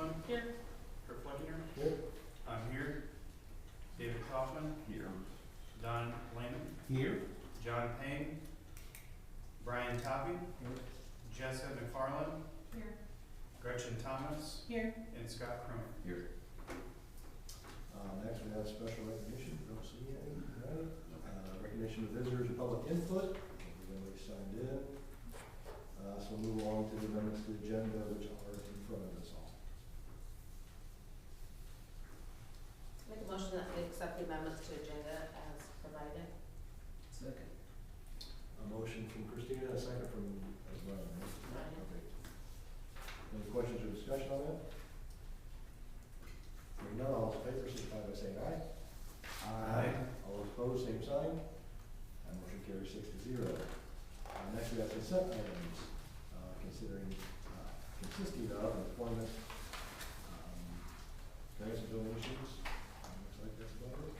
Fleischman. Here. Kurt Fletcher. Here. I'm here. David Kaufman. Here. Don Lehman. Here. John Payne. Brian Toppy. Jessica McFarland. Here. Gretchen Thomas. Here. And Scott Cronin. Here. Next we have special recognition, don't see any, right? Recognition of visitors and public input, everybody signed in. So we'll move on to the amendments to the agenda, which are in front of us all. Make a motion that we accept the amendments to agenda as provided. Second. A motion from Christina, a second from Brian, right? Brian. Okay. Any questions or discussion on that? Hearing none, all those in favor, signify by saying aye. Aye. All those opposed, same sign. And motion carries 6-0. Next we have consent items, consisting of employment, grants and donations. Looks like that's about it.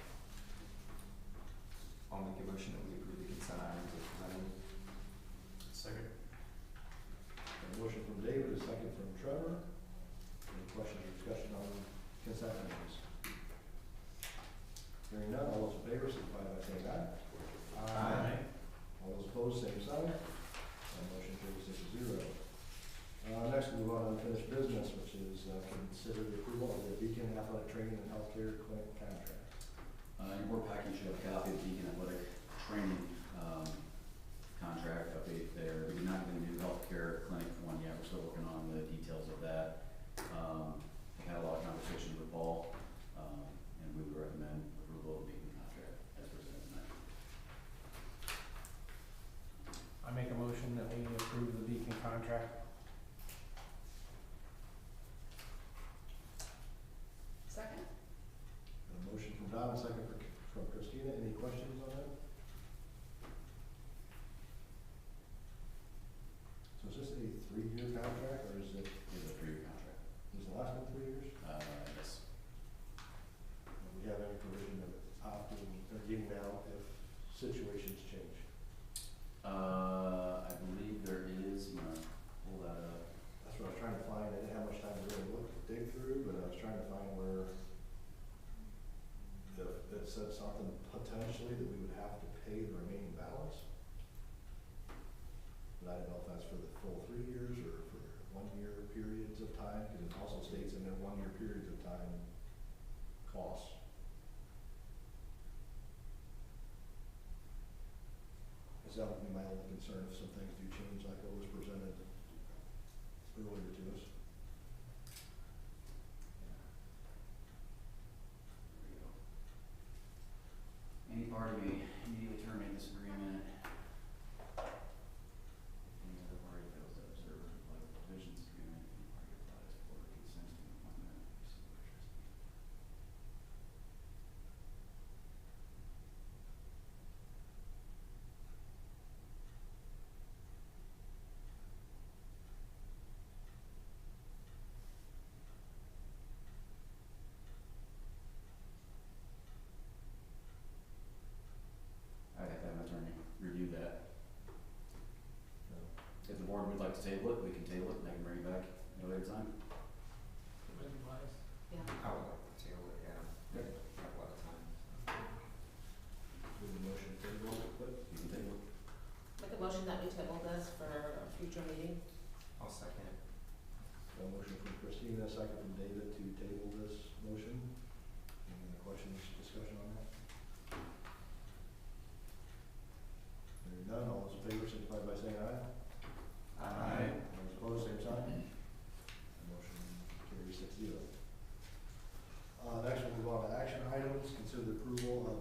I'll make a motion that we approve the consent items as presented. Second. A motion from David, a second from Trevor. Any questions or discussion on consent items? Hearing none, all those in favor, signify by saying aye. Aye. All those opposed, same sign. And motion carries 6-0. Next, we move on to unfinished business, which is consider the approval of the Beacon Athletic Training and Healthcare Clinic contract. In your board package, you have a copy of the Beacon Athletic Training contract update there. We did not get a new healthcare clinic one yet. We're still working on the details of that. I had a lot of conversations with Paul, and we would recommend approval of the Beacon contract as presented tonight. I make a motion that we approve the Beacon contract. Second. A motion from Don, a second from Christina. Any questions on that? So is this a 3-year contract, or is it, It's a 3-year contract. is the last one 3 years? Yes. Do we have any provision of opting or getting out if situations change? I believe there is, I'm gonna pull that up. That's what I was trying to find. I didn't have much time to really dig through, but I was trying to find where if it said something potentially that we would have to pay the remaining balance. But I don't know if that's for the full 3 years or for 1-year periods of time, because it also states in there 1-year periods of time costs. Because that would be my only concern if some things do change like what was presented earlier to us. There we go. Any party may immediately terminate this agreement. Any other party fails to observe or comply with the provisions of the agreement, any party applies for consents to the appointment of a single trustee. I'd have to have an attorney review that. If the board would like to table it, we can table it and I can bring it back at a later time. Yeah. I would like to table it, yeah. Yep. Have a lot of time. Do the motion to table it, but You can table it. Make a motion that we table this for a future meeting. I'll second it. a motion from Christina, a second from David to table this motion. Any other questions, discussion on that? Hearing none, all those in favor signify by saying aye. Aye. All those opposed, same sign. The motion carries 6-0. Next, we'll move on to action items. Consider the approval of,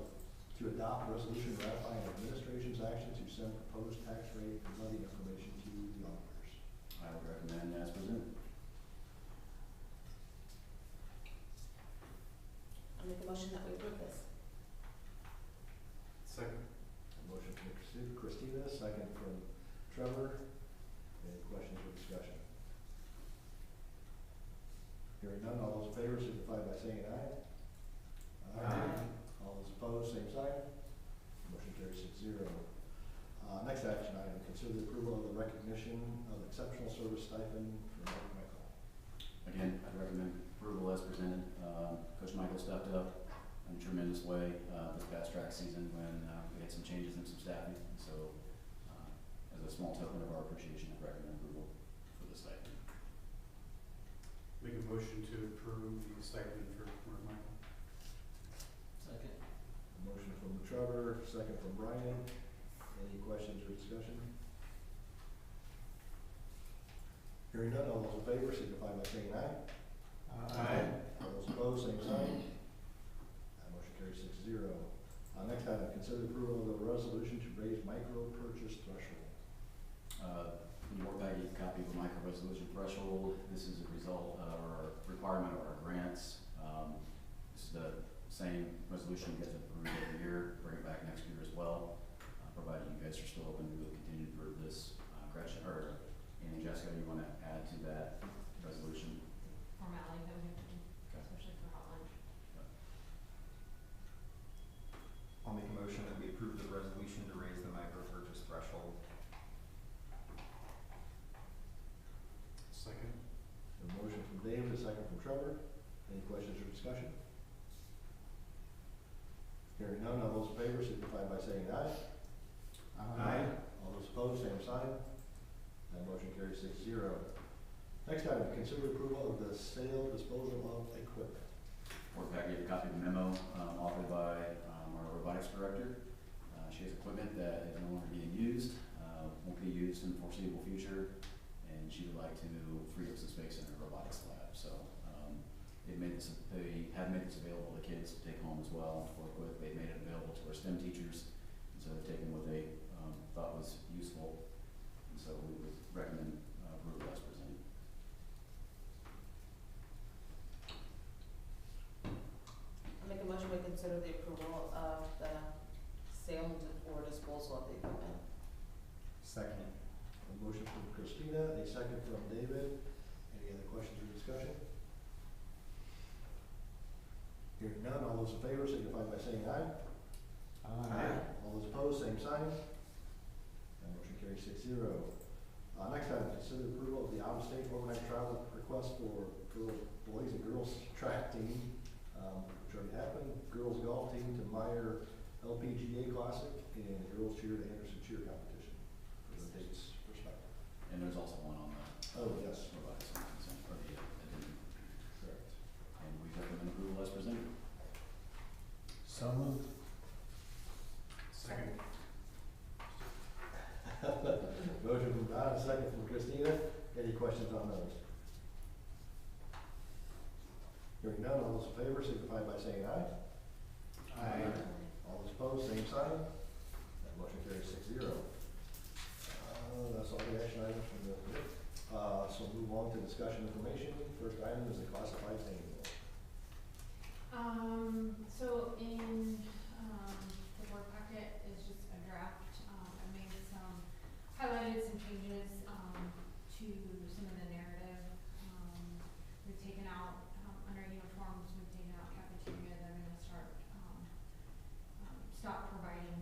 to adopt a resolution ratifying administration's action to send proposed tax rate and levy information to the auditors. I would recommend as presented. I make a motion that we approve this. Second. A motion from Christina, second from Trevor. Any questions or discussion? Hearing none, all those in favor signify by saying aye. Aye. All those opposed, same sign. Motion carries 6-0. Next action item, consider the approval of the recognition of exceptional service stipend for Mike Michael. Again, again, I'd recommend approval as presented. Coach Michael stepped up in a tremendous way, this past track season when, we had some changes in some staffing. So, as a small token of our appreciation, I recommend approval for the stipend. Make a motion to approve the stipend for Mark Michael. Second. Motion from Trevor, second from Brian. Any questions or discussion? Hearing none, all those in favor signify by saying aye. All those opposed, same sign. That motion carries 6-0. Next item, consider approval of the resolution to raise micro purchase threshold. In your packet, you have a copy of the micro resolution threshold. This is a result of our requirement of our grants. This is the same resolution you guys approve every year, bring it back next year as well. Provided you guys are still open, we will continue to approve this. Gretchen, or Annie, Jessica, you want to add to that resolution? Formality that we have to do, Okay. especially for hot lunch. I'll make a motion that we approve the resolution to raise the micro purchase threshold. Second. A motion from David, a second from Trevor. Any questions or discussion? Hearing none, all those in favor signify by saying aye. All those opposed, same sign. That motion carries 6-0. Next item, consider approval of the sale disposal of equipment. Board packet, you have a copy of the memo, authored by, our robotics director. She has equipment that is no longer being used, won't be used in the foreseeable future, and she would like to free up some space in her robotics lab. So, they have made this available to kids to take home as well, to work with. They've made it available to our STEM teachers, and so they've taken what they, thought was useful. And so we would recommend, approval as presented. I'll make a motion we consider the approval of the sale or disposal of the equipment. Second. A motion from Christina, a second from David. Any other questions or discussion? Hearing none, all those in favor signify by saying aye. All those opposed, same sign. That motion carries 6-0. Next item, consider approval of the out-of-state overnight travel request for boys and girls track team, which already happened, girls golf team to Meyer LPGA Classic, and girls cheer to Anderson cheer competition for the dates perspective. And there's also one on the Oh, yes. robotics consent, or the addendum. Correct. And we recommend approval as presented. So moved. Second. Motion from Don, a second from Christina. Any questions on those? Hearing none, all those in favor signify by saying aye. All those opposed, same sign. That motion carries 6-0. That's all the action items from the, so move on to discussion information. First item is the classified manual. So in, the board packet is just a draft, I made some, highlighted some changes, to some of the narrative. We've taken out, under uniforms, we've taken out cafeteria, they're gonna start, stop providing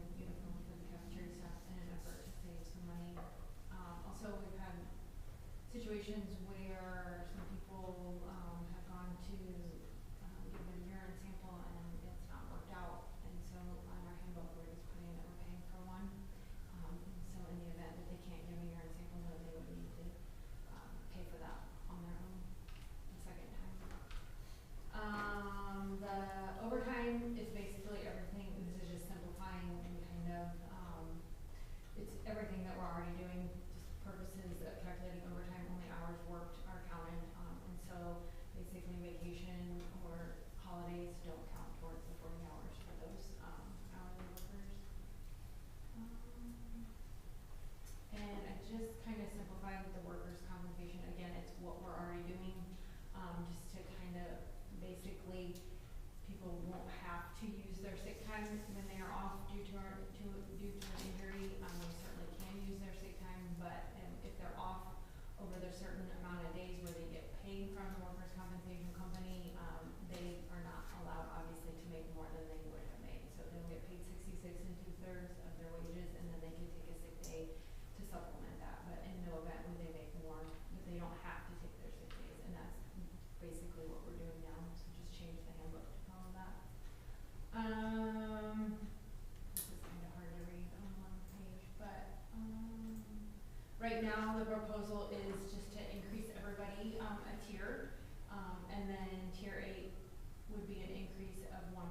now the proposal is just to increase everybody, a tier. And then tier 8 would be an increase of 1%. I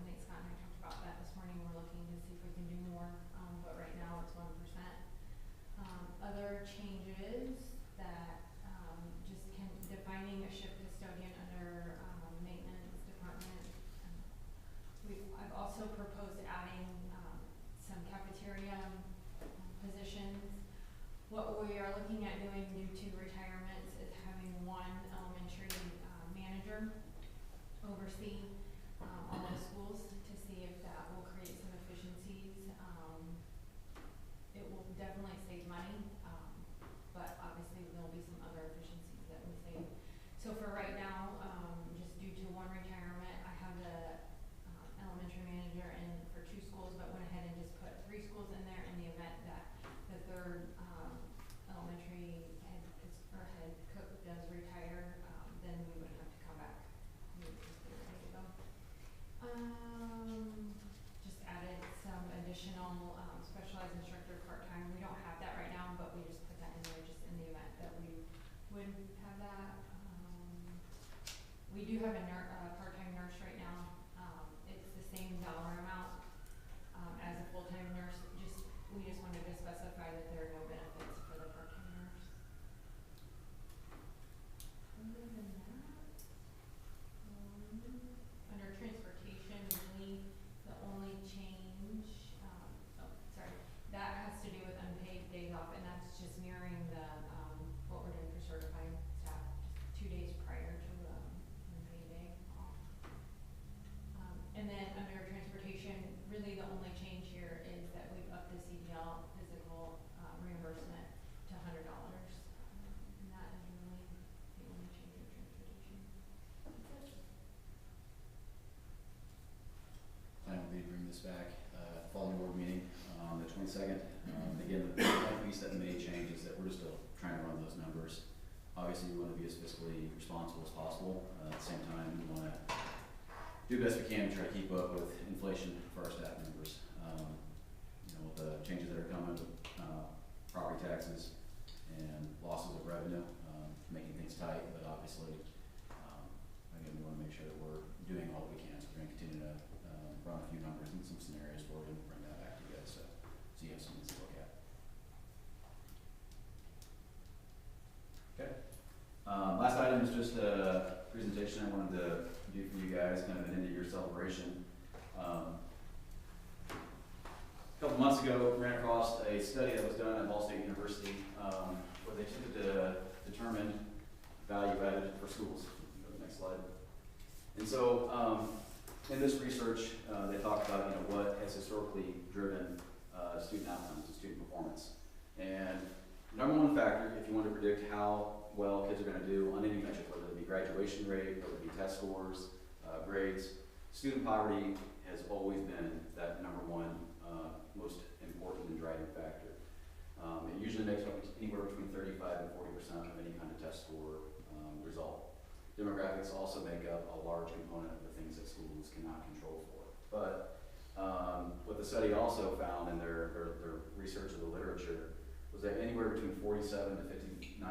think Scott and I talked about that this morning. We're looking to see if we can do more, but right now it's 1%. Other changes that, just defining a shift custodian under, maintenance department. I've also proposed adding, some cafeteria positions. What we are looking at doing due to retirements is having one elementary, manager oversee, all the schools to see if that will create some efficiencies. It will definitely save money, but obviously there'll be some other efficiencies that we save. So for right now, just due to one retirement, I have the, elementary manager in for 2 schools, but went ahead and just put 3 schools in there in the event that the third, elementary head cook does retire, then we wouldn't have to come back. We would just be ready to go. Just added some additional, specialized instructor part-time. We don't have that right now, but we just put that in there just in the event that we would have that. We do have a part-time nurse right now. It's the same dollar amount, as a full-time nurse. We just wanted to specify that there are no benefits for the part-time nurse. Other than that, under transportation, really the only change, that has to do with unpaid days off, and that's just mirroring the, what we're doing for certified staff, just 2 days prior to, unpaid day off. And then under transportation, really the only change here is that we've upped the CDL physical, reimbursement to $100. And that is really the only change in transportation. That's it. Plan will be to bring this back, following board meeting on the 22nd. Again, the only piece that may change is that we're still trying to run those numbers. Obviously, we want to be as fiscally responsible as possible. At the same time, we want to do the best we can to try to keep up with inflation for our staff members. With the changes that are coming with property taxes and losses of revenue, making things tight, but obviously, again, we want to make sure that we're doing all that we can. So we're going to continue to run a few numbers and some scenarios for you and bring that back to you guys, so you have something to look at. Okay. Last item is just a presentation I wanted to do for you guys, kind of an end of year celebration. A couple months ago, ran across a study that was done at Ball State University, where they took it to determine value added for schools. Go to the next slide. And so, in this research, they talked about what has historically driven student outcomes and student performance. And number one factor, if you want to predict how well kids are going to do on any metric, whether it be graduation rate, whether it be test scores, grades, student poverty has always been that number one most important and driving factor. It usually makes up anywhere between 35 and 40% of any kind of test score result. Demographics also make up a large component of the things that schools cannot control for. But what the study also found in their research of the literature was that anywhere between 47 to 59%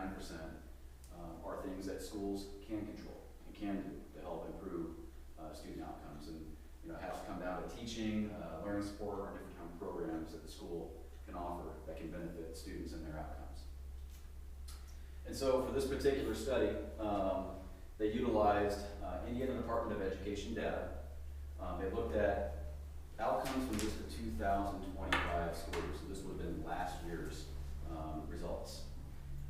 are things that schools can control and can do to help improve student outcomes. And it has to come down to teaching, learning support, or different kind of programs that the school can offer that can benefit students and their outcomes. And so for this particular study, they utilized Indiana Department of Education data. They looked at outcomes from just the 2025 school year, so this would have been last year's results.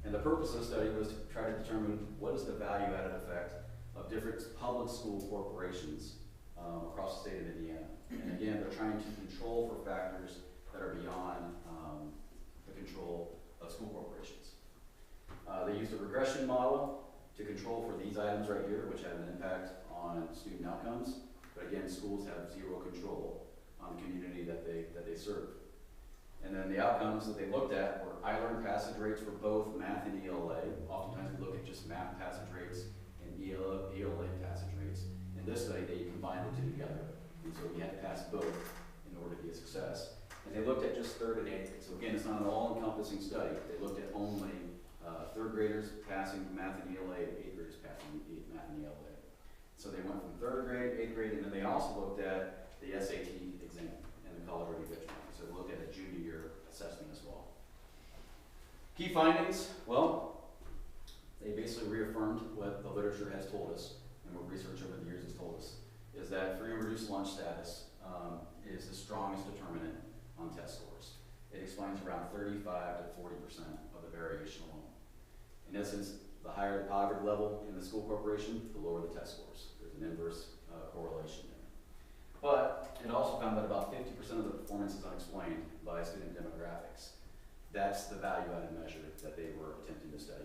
And the purpose of the study was to try to determine what is the value-added effect of different public school corporations across the state of Indiana. And again, they're trying to control for factors that are beyond the control of school corporations. They used a regression model to control for these items right here, which have an impact on student outcomes. But again, schools have zero control on the community that they serve. And then the outcomes that they looked at were I-Learn passage rates for both math and ELA. Oftentimes we look at just math passage rates and ELA passage rates. In this study, they combined the two together. And so we had to pass both in order to be a success. And they looked at just 3rd and 8th grade. So again, it's not an all-encompassing study. They looked at only 3rd graders passing math and ELA, 8th graders passing math and ELA. So they went from 3rd grade, 8th grade, and then they also looked at the SAT exam and the college ready benchmark. So they looked at a junior year assessment as well. Key findings, well, they basically reaffirmed what the literature has told us and what research over the years has told us, is that free and reduced lunch status is the strongest determinant on test scores. It explains around 35 to 40% of the variation alone. In essence, the higher the poverty level in the school corporation, the lower the test scores. There's an inverse correlation there. But it also found that about 50% of the performance is unexplained by student demographics. That's the value-added measure that they were attempting to study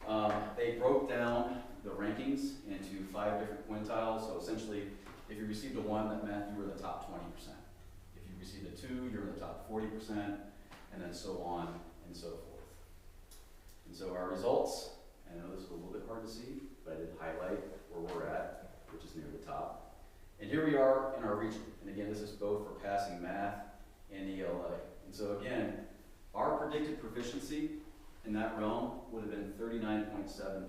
here. They broke down the rankings into 5 different quintiles. So essentially, if you received a 1, that meant you were in the top 20%. If you received a 2, you're in the top 40%, and then so on and so forth. And so our results, I know this is a little bit hard to see, but I did highlight where we're at, which is near the top. And here we are in our region. And again, this is both for passing math and ELA. And so again, our predicted proficiency in that realm would have been 39.7%,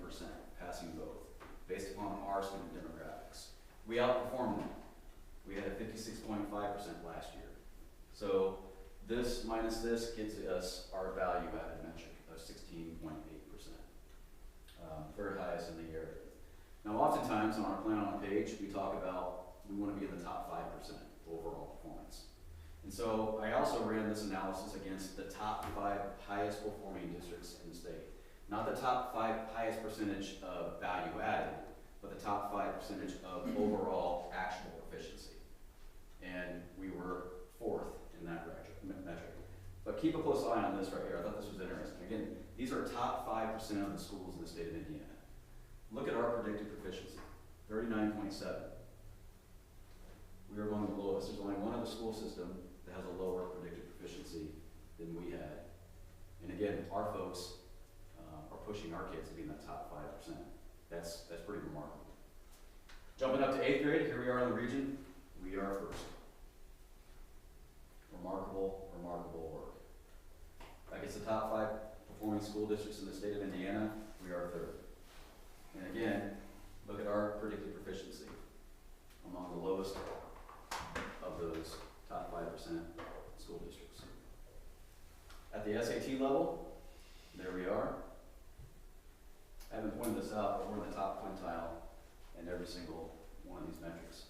passing both, based upon our student demographics. We outperformed them. We had a 56.5% last year. So this minus this gives us our value-added metric of 16.8%, third highest in the area. Now, oftentimes on our plan on a page, we talk about we want to be in the top 5% overall performance. And so I also ran this analysis against the top 5 highest performing districts in the state. Not the top 5 highest percentage of value added, but the top 5 percentage of overall actual proficiency. And we were 4th in that metric. But keep a close eye on this right here. I thought this was interesting. Again, these are top 5% of the schools in the state of Indiana. Look at our predicted proficiency, 39.7. We are among the lowest. There's only one other school system that has a lower predicted proficiency than we had. And again, our folks are pushing our kids to be in the top 5%. That's pretty remarkable. Jumping up to 8th grade, here we are in the region. We are 1st. Remarkable, remarkable work. Against the top 5 performing school districts in the state of Indiana, we are 3rd. And again, look at our predicted proficiency among the lowest of those top 5% school districts. At the SAT level, there we are. I haven't pointed this out, but we're in the top quintile in every single one of these metrics.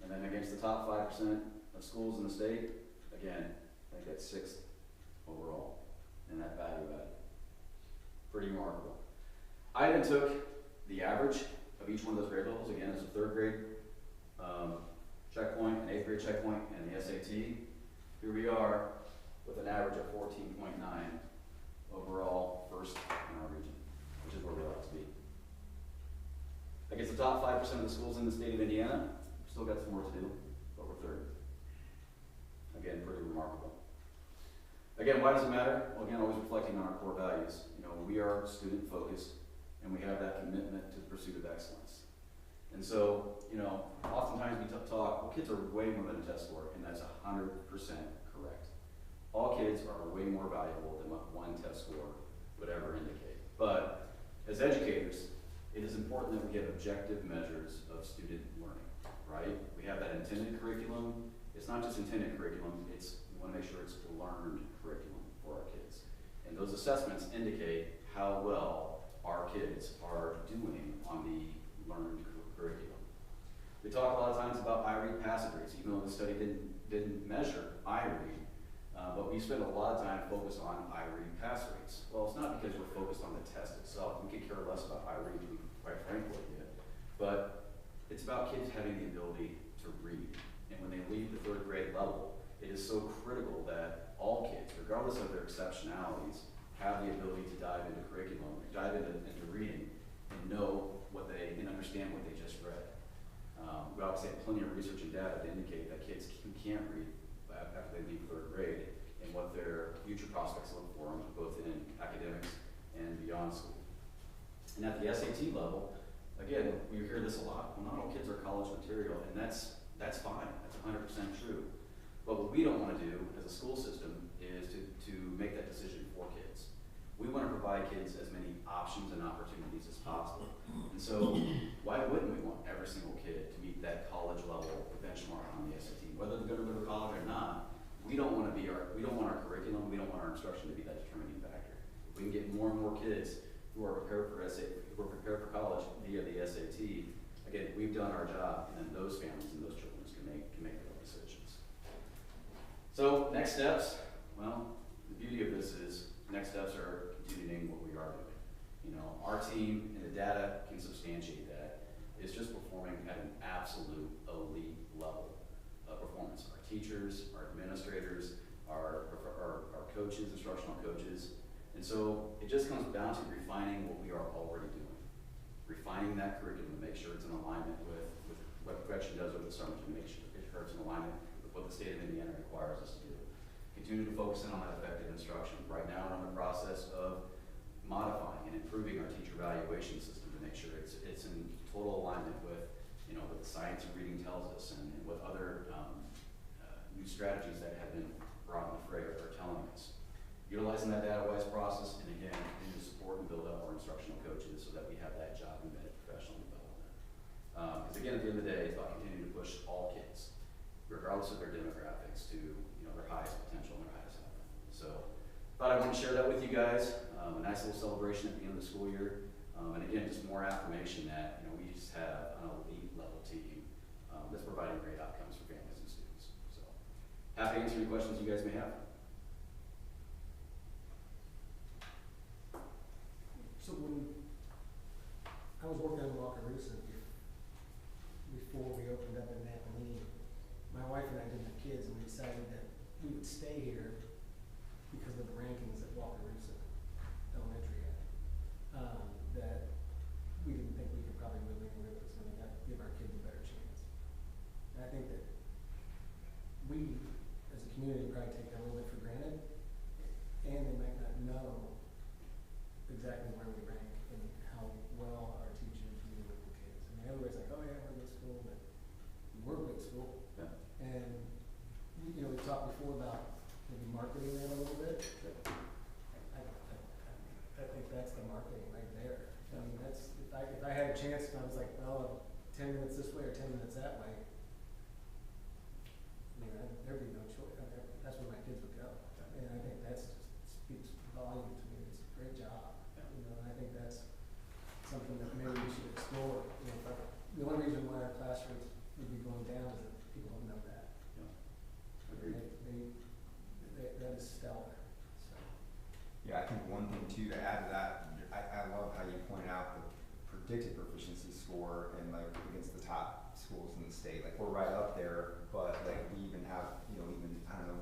And then against the top 5% of schools in the state, again, I think that's 6th overall in that value add. Pretty remarkable. I then took the average of each one of those grade levels. Again, it's a 3rd grade checkpoint, an 8th grade checkpoint, and the SAT. Here we are with an average of 14.9 overall, 1st in our region, which is where we like to be. Against the top 5% of the schools in the state of Indiana, we've still got some more to do, but we're 3rd. Again, pretty remarkable. Again, why does it matter? Well, again, always reflecting on our core values. You know, we are student focused, and we have that commitment to the pursuit of excellence. And so, you know, oftentimes we talk, well, kids are way more than a test score, and that's 100% correct. All kids are way more valuable than what one test score would ever indicate. But as educators, it is important that we get objective measures of student learning, right? We have that intended curriculum. It's not just intended curriculum, we want to make sure it's learned curriculum for our kids. And those assessments indicate how well our kids are doing on the learned curriculum. We talk a lot of times about iRead passage rates, even though the study didn't measure iRead, but we spend a lot of time focused on iRead pass rates. Well, it's not because we're focused on the test itself. We could care less about iRead, to be quite frank with you. But it's about kids having the ability to read. And when they leave the 3rd grade level, it is so critical that all kids, regardless of their exceptionalities, have the ability to dive into curriculum, dive into reading, and know what and understand what they just read. We obviously have plenty of research and data to indicate that kids who can't read after they leave 3rd grade and what their future prospects look for them, both in academics and beyond school. And at the SAT level, again, we hear this a lot. Well, not all kids are college material, and that's fine. That's 100% true. But what we don't wanna do as a school system is to make that decision for kids. We wanna provide kids as many options and opportunities as possible. And so, why wouldn't we want every single kid to meet that college level benchmark on the SAT? Whether they're gonna go to college or not, we don't want our curriculum, we don't want our instruction to be that determining factor. If we can get more and more kids who are prepared for college via the SAT, again, we've done our job, and then those families and those children can make their own decisions. So, next steps, well, the beauty of this is, next steps are continuing what we are doing. You know, our team and the data can substantiate that. It's just performing at an absolute elite level of performance. Our teachers, our administrators, our coaches, instructional coaches. And so it just comes down to refining what we are already doing. Refining that curriculum to make sure it's in alignment with what Gretchen does over the summer to make sure it's in alignment with what the state of Indiana requires us to do. Continue to focus in on that effective instruction. Right now we're in the process of modifying and improving our teacher evaluation system to make sure it's in total alignment with, you know, what the science of reading tells us and what other new strategies that have been brought in the fray are telling us. Utilizing that data-wise process, and again, continue to support and build up our instructional coaches so that we have that job-embedded professional development. Because again, at the end of the day, it's about continuing to push all kids, regardless of their demographics, to, you know, their highest potential and their highest outcome. So, thought I want to share that with you guys. A nice little celebration at the end of the school year. And again, just more affirmation that, you know, we just have an elite level team that's providing great outcomes for families and students. So, happy to answer any questions you guys may have. So when I was working in Wackaroosa before we opened up in Wa-Nee, my wife and I didn't have kids, and we decided that we would stay here because of the rankings that Wackaroosa Elementary had. That we didn't think we could probably move anywhere that was going to give our kids a better chance. And I think that we, as a community, probably take that a little bit for granted, and they might not know exactly where we rank and how well our teachers do with the kids. I mean, everybody's like, oh yeah, we're a good school, but we're a good school. Yeah. And, you know, we talked before about maybe marketing that a little bit. I think that's the marketing right there. I mean, that's, if I had a chance and I was like, well, 10 minutes this way or 10 minutes that way, I mean, there'd be no choice. That's where my kids would go. And I think that's just speaks volume to me. It's a great job. You know, and I think that's something that maybe we should explore. You know, the only reason why our classrooms would be going down is that people don't know that. Agreed. That is stellar. So. Yeah, I think one thing too to add to that, I love how you point out the predicted proficiency score and like against the top schools in the state. Like we're right up there, but like we even have, you know, even, I don't know,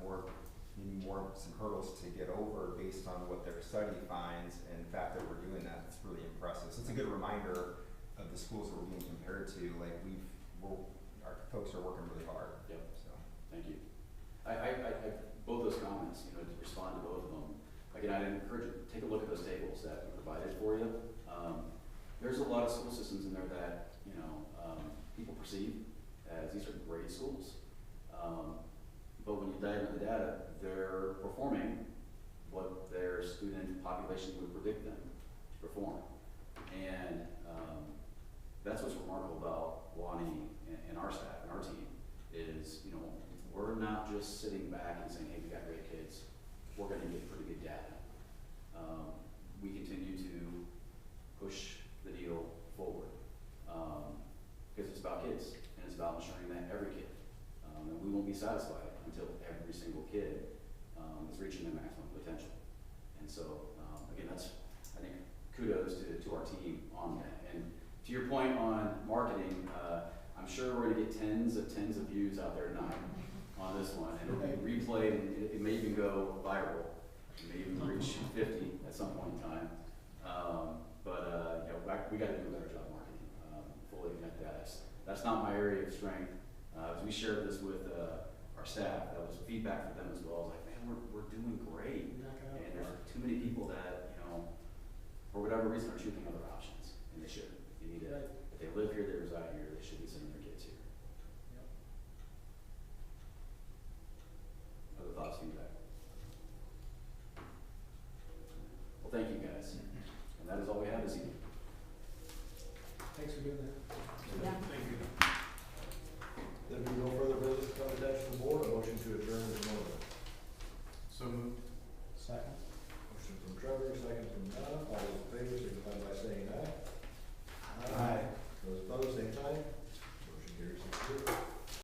some hurdles to get over based on what their study finds, and the fact that we're doing that, it's really impressive. So it's a good reminder of the schools that we're being compared to. Like our folks are working really hard. Yep. So Thank you. I both those comments, you know, to respond to both of them. Again, I'd encourage you to take a look at those tables that we provided for you. There's a lot of school systems in there that, you know, people perceive as these are great schools. But when you dive into the data, they're performing what their student population would predict them to perform. And that's what's remarkable about Wa-Nee and our staff and our team is, you know, we're not just sitting back and saying, hey, we got great kids. We're going to get pretty good data. We continue to push the needle forward because it's about kids and it's about ensuring that every kid, and we won't be satisfied until every single kid is reaching their maximum potential. And so, again, that's, I think, kudos to our team on that. And to your point on marketing, I'm sure we're going to get tens of views out there tonight on this one, and it'll be replayed, and it may even go viral. It may even reach 50 at some point in time. You know, we got to do a better job marketing. Fully admit that. That's not my area of strength. As we shared this with our staff, that was feedback from them as well. I was like, man, we're doing great, and there's too many people that, you know, for whatever reason, are choosing other options, and they shouldn't. You need to, if they live here, they reside here, they should be sending their kids here. Yep. thank you guys. And that is all we have this evening. Thanks for doing that. Yeah. Thank you. There being no further business to come attached to the board, a motion to adjourn is in order. So moved. Second.